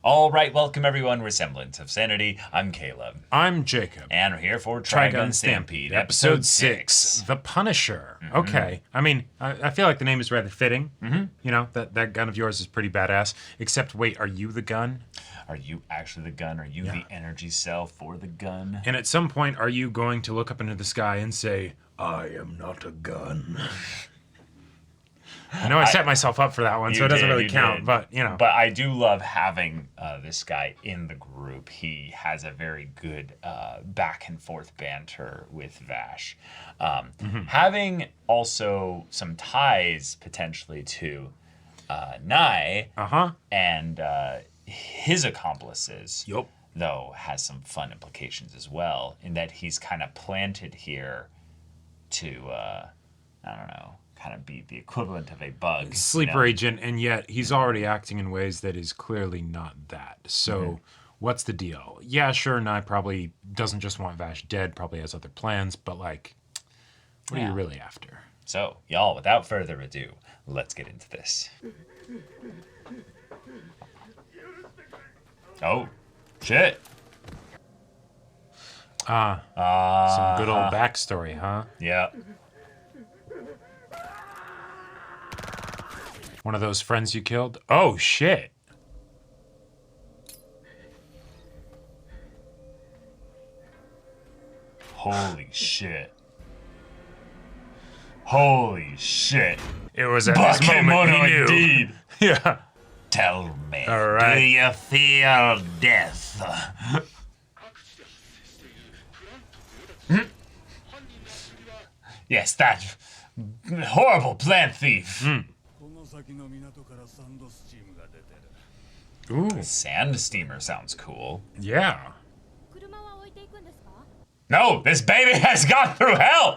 All right, welcome everyone. We're Semblance of Sanity. I'm Caleb. I'm Jacob. And we're here for Trigun Stampede, Episode 6. The Punisher. Okay. I mean, I feel like the name is rather fitting. You know, that gun of yours is pretty badass. Except, wait, are you the gun? Are you actually the gun? Are you the energy cell for the gun? And at some point, are you going to look up into the sky and say, I am not a gun? I know I set myself up for that one, so it doesn't really count, but, you know. But I do love having this guy in the group. He has a very good back and forth banter with Vash. Having also some ties, potentially, to Nye and his accomplices, though, has some fun implications as well, in that he's kind of planted here to, I don't know, kind of be the equivalent of a bug. Sleeper agent, and yet he's already acting in ways that is clearly not that. So what's the deal? Yeah, sure, Nye probably doesn't just want Vash dead, probably has other plans, but like, what are you really after? So, y'all, without further ado, let's get into this. Oh, shit. Some good old backstory, huh? Yeah. One of those friends you killed? Oh, shit. Holy shit. Holy shit. It was at this moment he knew. Indeed. Yeah. Tell me, All right. do you feel death? Yes, that horrible plant thief. Ooh. Sand steamer sounds cool. Yeah. No, this baby has gone through hell.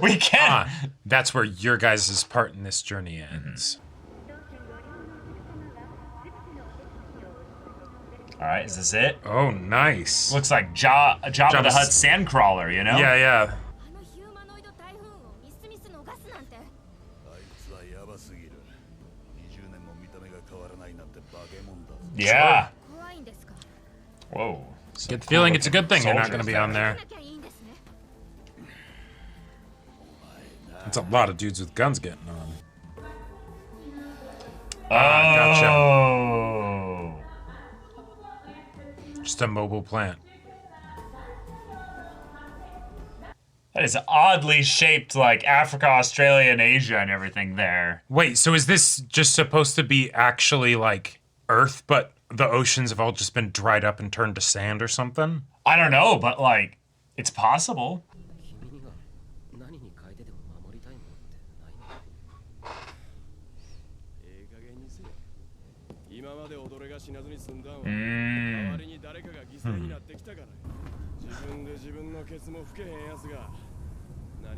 We can't. That's where your guys' part in this journey ends. All right, is this it? Oh, nice. Looks like Jabba the Hutt sandcrawler, you know? Yeah, yeah. Yeah. Whoa. Get the feeling it's a good thing they're not going to be on there. It's a lot of dudes with guns getting on. Gotcha. Oh. Just a mobile plant. That is oddly shaped like Africa, Australia, and Asia and everything there. Wait, so is this just supposed to be actually like Earth, but the oceans have all just been dried up and turned to sand or something? I don't know, but like, it's possible.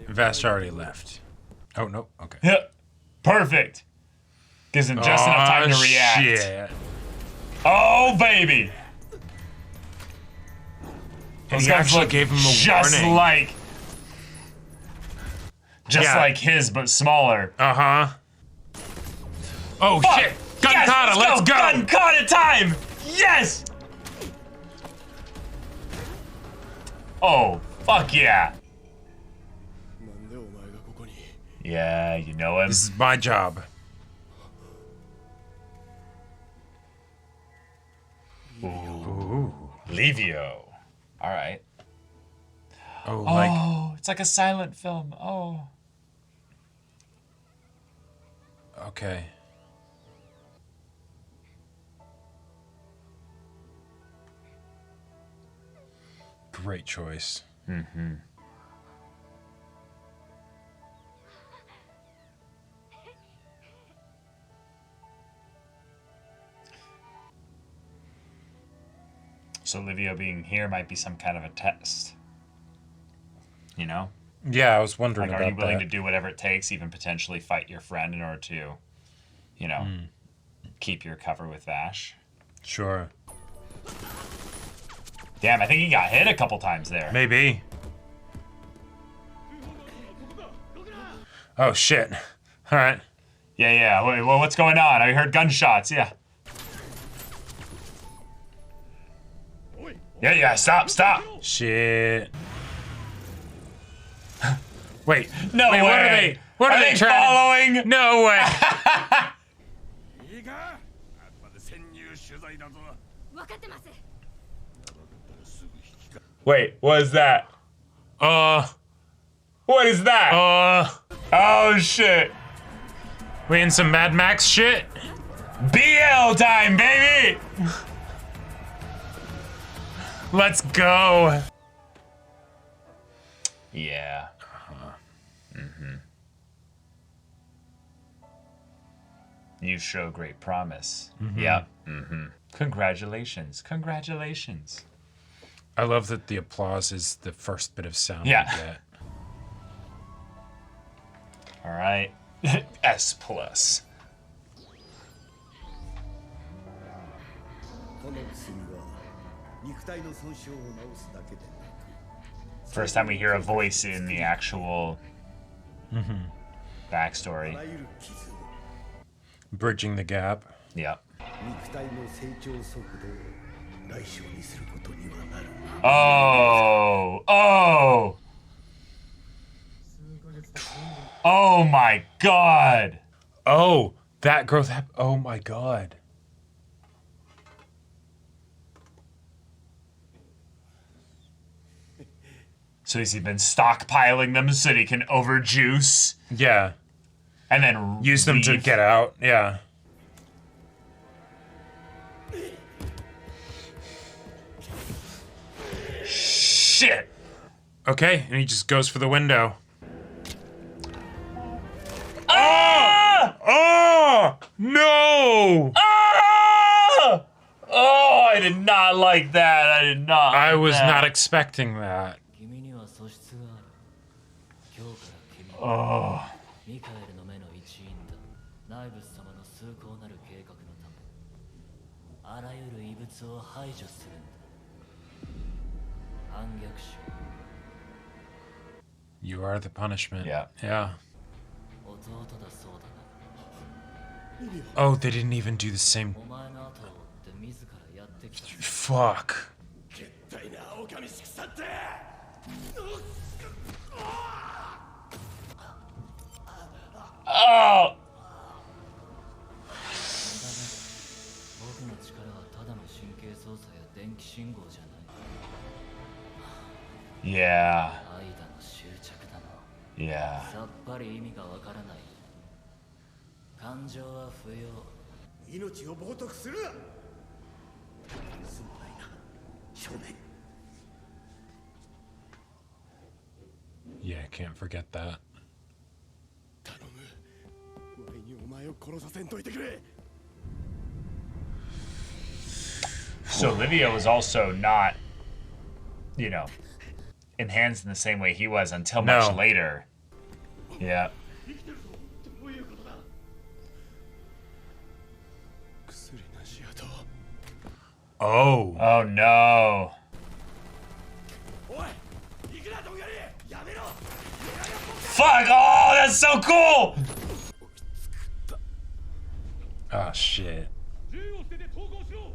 Vash already left. Oh, no. Okay. Yep. Perfect. Gives him just enough time to react. Shit. Oh, baby. And he actually gave him a just warning. like his, but smaller. Uh-huh. Oh, Fuck. shit. Gun kata, let's go. Gun kata time. Yes. Oh, fuck yeah. Yeah, you know him. This is my job. Ooh. Levio. All right. Oh, it's like a silent film. Oh. Okay. Great choice. So Livio being here might be some kind of a test. You know? Yeah, I was wondering Like, about are you willing that. to do whatever it takes, even potentially fight your friend in order to, you know, keep your cover with Vash? Sure. Damn, I think he got hit a couple times there. Maybe. Oh, shit. All right. Yeah. Well, what's going on? I heard gunshots. Yeah. Yeah, stop. Shit. Wait. No Wait, way. What are they trying? following? No way. Wait, what is that? What is that? Oh shit. We in some Mad Max shit? BL time, baby! Let's go. Yeah. You show great promise. Yeah. Congratulations. I love that the applause is the first bit of sound Yeah. we get. All right. S plus. First time we hear a voice in the actual backstory. Bridging the gap. Yep. Oh my god. Oh, that growth oh my god. So he's been stockpiling them so that he can overjuice Yeah. and then Use them to leave. get out. Yeah. Shit. Okay, and he just goes for the window. Ah! Oh! No! Ah! Oh, I did not like that. I did not. I like was that. not expecting that. Oh. ミカエルの目の一員だ。ナイブス様の崇高なる計画のため、あらゆる異物を排除するんだ。反逆者。 You are the punishment. Yeah. Yeah. 弟だそうだな。 Oh, they didn't even do the same. お前の後を追って自らやってきた。 Fuck. 絶対な狼しくさって。 Oh. 僕の力はただの神経操作や電気信号じゃない。 Yeah. 愛だの執着だの。 Yeah. さっぱり意味がわからない。感情は不要。命を冒涜するな。すまないな、少年。 Yeah, I can't forget that. 頼む。ワイにお前を殺させんといてくれ。 So Livia was also not, you know, enhanced in the same way he was until much No. later. Yeah. どういうことだ。薬なしやと。 Oh. Oh no. おい、行くなどんがり。やめろ。 Fuck! Oh, that's so cool! Oh, shit. 銃を捨てて投降しろ。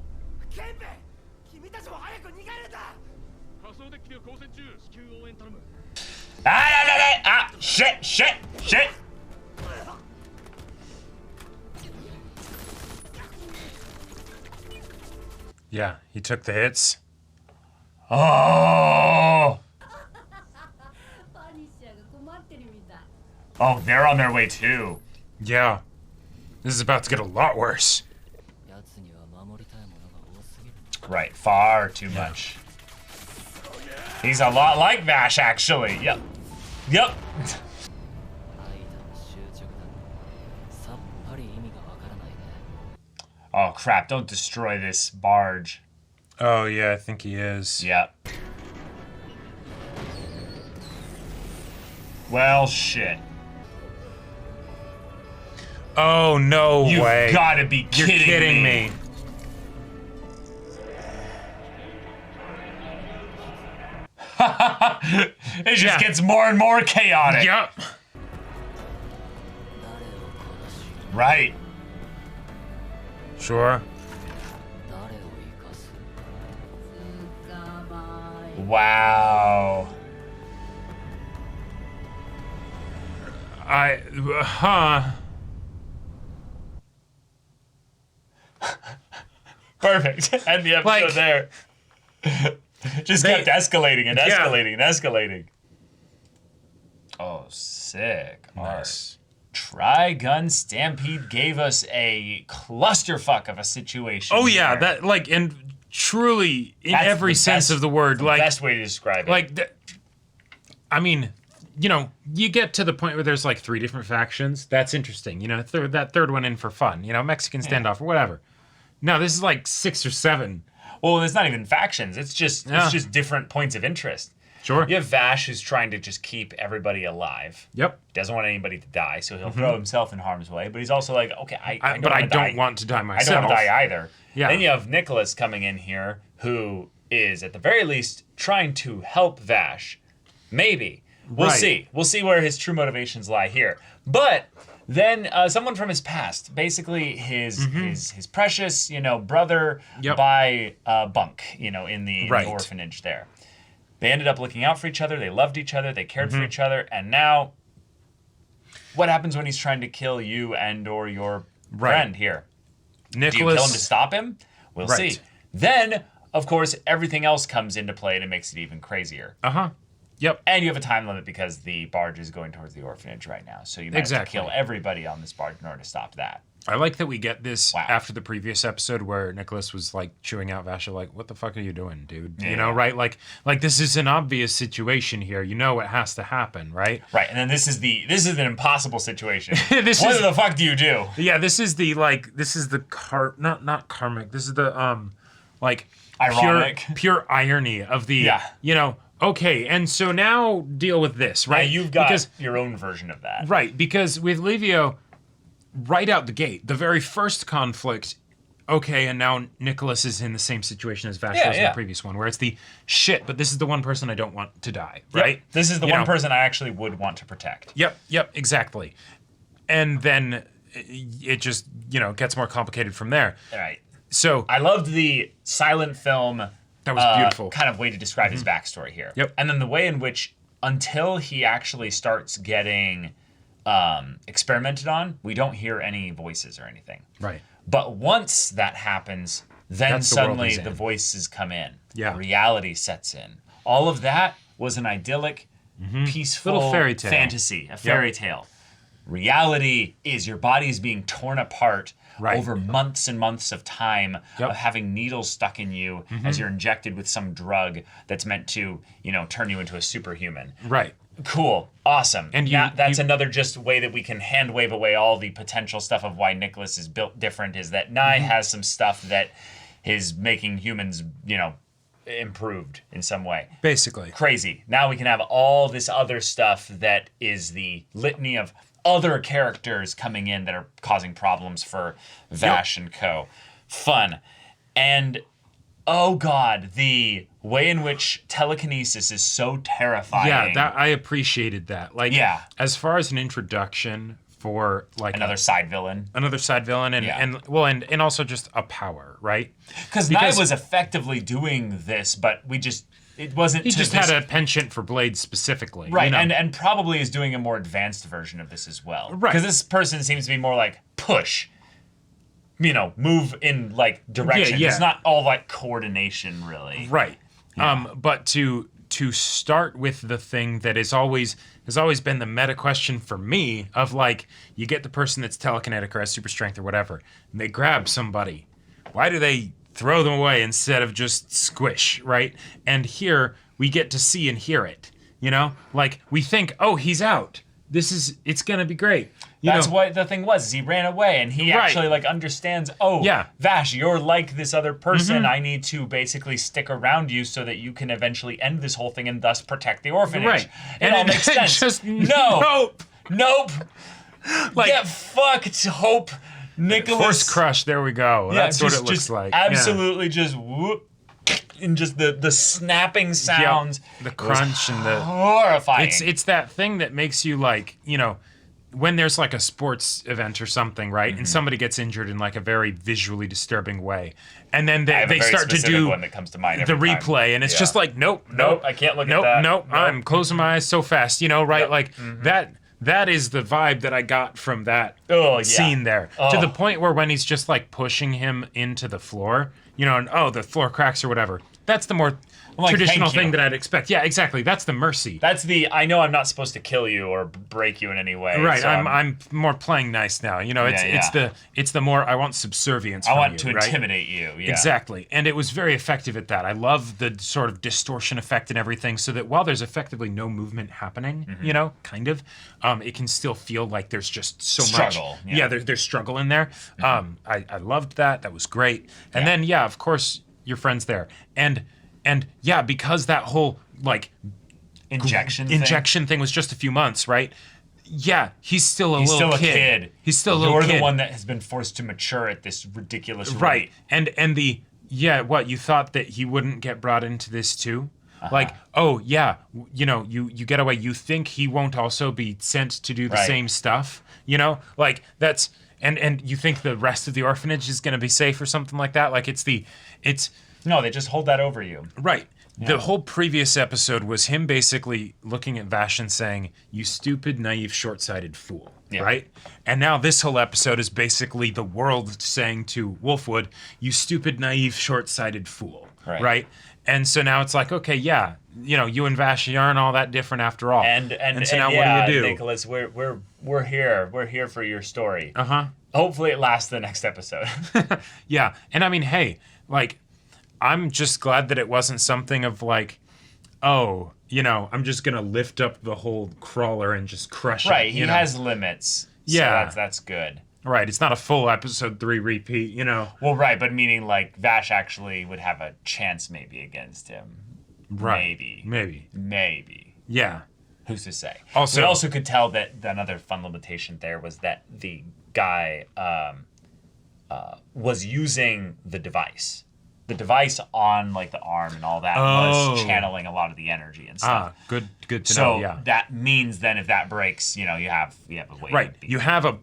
ケンペ、君たちも早く逃げるんだ。仮想デッキで交戦中、至急応援頼む。 Ah! Shit! Yeah, he took the hits. Oh! Oh, they're on their way too. Yeah. This is about to get a lot worse. 奴には守りたいものが多すぎる。 Right, far too much. He's a lot like Vash, actually. Yep. 愛だの執着だの。さっぱり意味がわからないね。 Oh crap! Don't destroy this barge. Oh, yeah, I think he is. Yep. Well, shit. Oh, no You way. gotta be You're kidding me. It just gets more and more chaotic. Yup. 誰を殺し、 Right. Sure. 誰を生かす。Wow. Perfect. End the episode Like- there. Just kept escalating and escalating and escalating. Oh, sick. Nice. Trigun Stampede gave us a clusterfuck of a situation. Oh yeah, here. that like, and truly in That's every the sense best- of the word, the like best way to describe it. like I mean, you know, you get to the point where there's like 3 different factions. That's interesting. You know, throw that third one in for fun. You know, Mexican standoff or whatever. No, this is like 6 or 7. Well, it's not even factions. It's just different points of interest. Sure. You have Vash, who's trying to just keep everybody alive. Yep. Doesn't want anybody to die, so he'll throw himself in harm's way. But he's also like, okay, I don't but I wanna don't die. want to die I myself. don't want to die either. Yeah. Then you have Nicholas coming in here, who is at the very least trying to help Vash. Maybe. We'll Right. see. We'll see where his true motivations lie here. But then someone from his past, basically his precious, brother Yep. by Bunk, in the Right. orphanage there. They ended up looking out for each other. They loved each other. They cared for each other. And now, what happens when he's trying to kill you and or your friend here? Do you kill him to Nicholas. stop him? We'll Right. see. Then, of course, everything else comes into play and it makes it even crazier. Yep. And you have a time limit because the barge is going towards the orphanage right now. So you might have to Exactly. kill everybody on this barge in order to stop that. I like that we get this Wow. after the previous episode where Nicholas was like chewing out Vasha, like, what the fuck are you doing, dude? Yeah. You know, right? Like this is an obvious situation here. You know it has to happen, right? Right, and then this is an impossible situation. This what is- the fuck do you do? Yeah, this is the not karmic. This is the like Ironic. pure irony of the okay, and so now deal with this, right? Right, you've got because your own version of that. right, because with Livio, right out the gate, the very first conflict, okay, and now Nicholas is in the same situation as Vash was in the previous one, where it's the shit, but this is the one person I don't want to die, right? Yep. This is the one person I actually would want to protect. Yep, exactly. And then it just, gets more complicated from there. Right. So I loved the silent film. That was beautiful. Kind of way to describe his backstory here. Yep. And then the way in which, until he actually starts getting experimented on, we don't hear any voices or anything. Right. But once that happens, then That's the world suddenly he's in. the voices come in. Yeah. Reality sets in. All of that was an idyllic, peaceful Little fairy tale. fantasy, a fairy tale. Reality is your body is being torn apart Right. over months and months of time Yep. of having needles stuck in you as you're injected with some drug that's meant to, turn you into a superhuman. Right. Cool. Awesome. And that's another just way that we can hand wave away all the potential stuff of why Nicholas is built different is that Nye has some stuff that is making humans, improved in some way. Basically. Crazy. Now we can have all this other stuff that is the litany of other characters coming in that are causing problems for Vash and co. Fun. And oh god, the way in which telekinesis is so terrifying. Yeah, that I appreciated that. Like, as far as an introduction for like another side villain. and and also just a power, right? Because Nye was effectively doing this, but it wasn't. He just had a penchant for blades specifically, right, and probably is doing a more advanced version of this as well. Right, because this person seems to be more like push. Move in like direction. Yeah. It's not all like coordination, really. Right. But to start with the thing that has always been the meta question for me of like, you get the person that's telekinetic or has super strength or whatever, and they grab somebody. Why do they throw them away instead of just squish, right? And here we get to see and hear it, Like we think, oh, he's out. It's going to be great. That's what the thing was. He ran away, and he actually understands. Oh, Vash, you're like this other person. I need to basically stick around you so that you can eventually end this whole thing and thus protect the orphanage. Right, It all makes sense. Just nope. Like, get fucked, Hope. Nicholas. Force crush. There we go. That's what it looks like. Absolutely, just whoop. And just the snapping sounds, the crunch and the horrifying. It's that thing that makes you like, when there's like a sports event or something, right, and somebody gets injured in like a very visually disturbing way, and then they start to do one that comes to mind the every time. replay, and it's just like nope, I can't look at that. Nope, I'm closing my eyes so fast, right? Yep. Like that is the vibe that I got from that scene there. Oh. To the point where when he's just like pushing him into the floor, and the floor cracks or whatever. That's the more traditional thank you. thing that I'd expect. Yeah, exactly. That's the mercy. That's the I know I'm not supposed to kill you or break you in any way. Right, so I'm more playing nice now. It's the more I want subservience. I from want you, to right? intimidate you. Yeah. Exactly, and it was very effective at that. I love the sort of distortion effect and everything, so that while there's effectively no movement happening, kind of, it can still feel like there's just so Struggle, much. yeah. There's struggle in there. I loved that. That was great. And then of course your friend's there, and because that whole like Injection thing was just a few months, right? Yeah, he's still a He's little still a kid. He's still a little kid. You're the one that has been forced to mature at this ridiculous rate. Right. And what, you thought that he wouldn't get brought into this too? Like, you get away. You think he won't also be sent to do the same stuff? Like that's and you think the rest of the orphanage is going to be safe or something like that? Like it's No, they just hold that over you. right. The whole previous episode was him basically looking at Vash and saying, "You stupid, naive, short-sighted fool." Yeah. Right? And now this whole episode is basically the world saying to Wolfwood, "You stupid, naive, short-sighted fool." Right? And so now it's like, okay, you and Vash aren't all that different after all. And so now what do you do? Nicholas, we're here. We're here for your story. Uh-huh. Hopefully it lasts the next episode. Yeah. And I mean, hey, like, I'm just glad that it wasn't something of like, I'm just going to lift up the whole crawler and just crush it. Right, he has limits. Yeah. So that's good. Right, it's not a full episode 3 repeat, Well, right, but meaning like Vash actually would have a chance maybe against him. Right. Maybe. Yeah. Who's to say? Also, we also could tell that another fun limitation there was that the guy was using the device. The device on like the arm and all that was channeling a lot of the energy and stuff. Good to know. So Yeah. that means then if that breaks, you have a way. Right. To beat You have a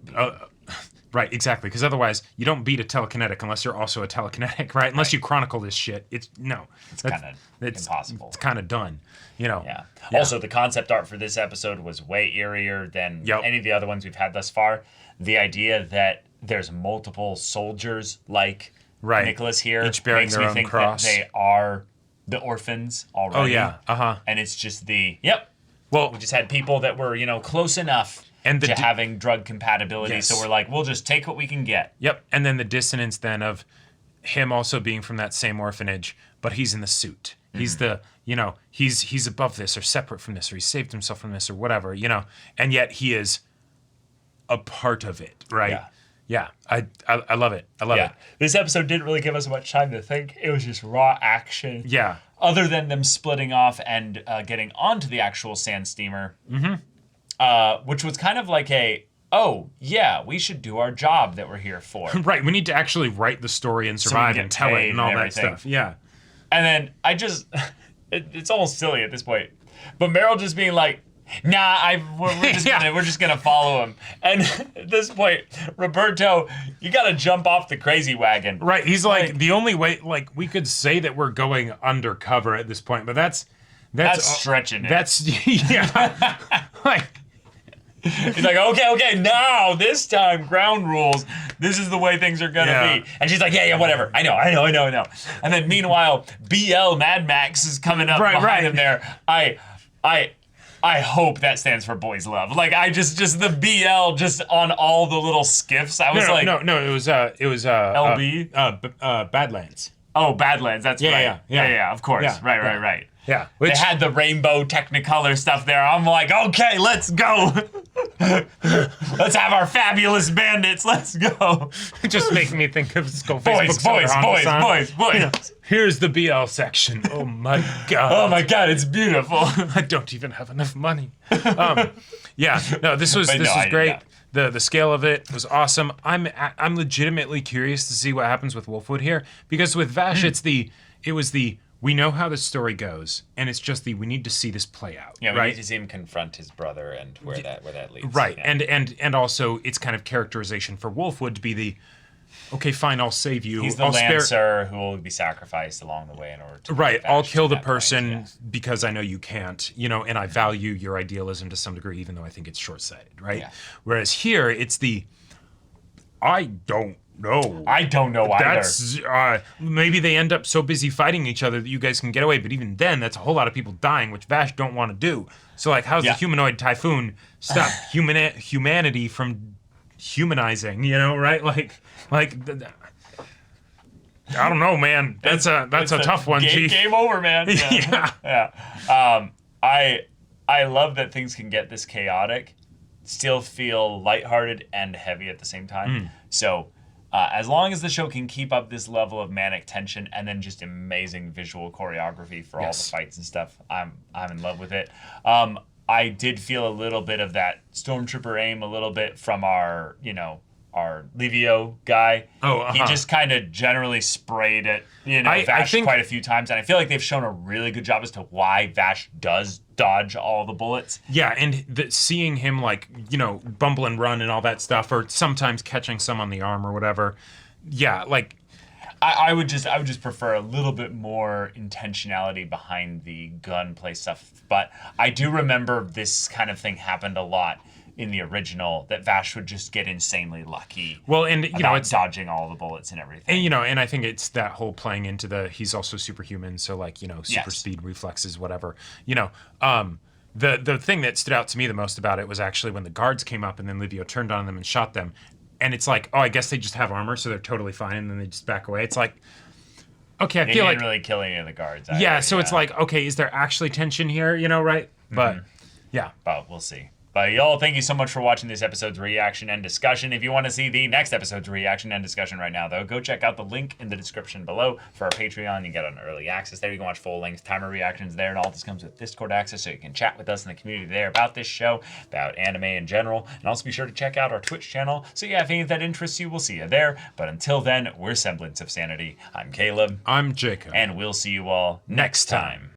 right, exactly, because otherwise you don't beat a telekinetic unless you're also a telekinetic, right? Unless you chronicle this shit. It's kind of impossible. It's kind of done, Yeah. Also, the concept art for this episode was way eerier than any of the other ones we've had thus far. The idea that there's multiple soldiers like Nicholas here each bearing makes their me own think cross. that they are the orphans already. Oh yeah. And it's just we just had people that were close enough to having drug compatibility. Yes. So we're like, we'll just take what we can get. Yep. And then the dissonance then of him also being from that same orphanage, but he's in the suit. He's the he's above this or separate from this or he saved himself from this or whatever, and yet he is a part of it, right? Yeah, I love it. I love it. This episode didn't really give us much time to think. It was just raw action. Yeah. Other than them splitting off and getting onto the actual sand steamer, which was kind of like we should do our job that we're here for. Right, we need to actually write the story and survive and tell it and all that stuff. Yeah. And then it's almost silly at this point, but Meryl just being like, "Nah, we're just gonna follow him." And at this point, Roberto, you gotta jump off the crazy wagon. Right, he's like the only way. Like we could say that we're going undercover at this point, but that's stretching it. That's like. He's like, okay, now this time ground rules. This is the way things are gonna be. And she's like, yeah, whatever. I know. And then meanwhile, BL Mad Max is coming up behind him there. I hope that stands for boys love. Like just the BL just on all the little skiffs. I was no. It was LB Badlands. Oh, Badlands. That's right. Yeah. Of course. Yeah, Right. Yeah, they had the rainbow Technicolor stuff there. I'm like, okay, let's go. Let's have our fabulous bandits. Let's go. Just making me think of Skull boys. Here's the BL section. Oh my god. Oh my god, it's beautiful. I don't even have enough money. This was great. The scale of it was awesome. I'm legitimately curious to see what happens with Wolfwood here because with Vash it was the we know how the story goes, and it's just we need to see this play out. Yeah, we right? need to see him confront his brother and where that leads. Right, Yeah. and also it's kind of characterization for Wolfwood to be the, okay, fine, I'll save you. He's the I'll Lancer who will be sacrificed along the way in order to... Right, get I'll Vash kill to the that point, person yeah. because I know you can't, and I value your idealism to some degree, even though I think it's short-sighted, right? Yeah. Whereas here, it's I don't know. I don't know either. That's maybe they end up so busy fighting each other that you guys can get away, but even then, that's a whole lot of people dying, which Vash don't want to do. So, like, how's the humanoid typhoon stop humanity from humanizing? Right? Like, I don't know, man. That's a tough one, Chief. Game over, man. Yeah. Yeah. I love that things can get this chaotic, still feel lighthearted and heavy at the same time. So, as long as the show can keep up this level of manic tension and then just amazing visual choreography for all the fights and stuff, I'm in love with it. I did feel a little bit of that Stormtrooper aim a little bit from our Livio guy. He just kind of generally sprayed at Vash I think, quite a few times, and I feel like they've shown a really good job as to why Vash does dodge all the bullets. Yeah, and seeing him bumble and run and all that stuff, or sometimes catching some on the arm or whatever. Yeah, like I would just prefer a little bit more intentionality behind the gunplay stuff. But I do remember this kind of thing happened a lot in the original, that Vash would just get insanely lucky. Well, and it's dodging all the bullets and everything. And and I think it's that whole playing into he's also superhuman, so super speed, reflexes, whatever. The thing that stood out to me the most about it was actually when the guards came up and then Livio turned on them and shot them. And it's like, oh, I guess they just have armor, so they're totally fine, and then they just back away. It's like, okay, I feel like... They didn't really kill any of the guards. It's like, okay, is there actually tension here, right? But, yeah. But we'll see. But y'all, thank you so much for watching this episode's reaction and discussion. If you want to see the next episode's reaction and discussion right now, though, go check out the link in the description below for our Patreon. You get an early access there. You can watch full-length timer reactions there, and all this comes with Discord access, so you can chat with us in the community there about this show, about anime in general, and also be sure to check out our Twitch channel. So yeah, if any of that interests you, we'll see you there. But until then, we're Semblance of Sanity. I'm Caleb. I'm Jacob. And we'll see you all next time.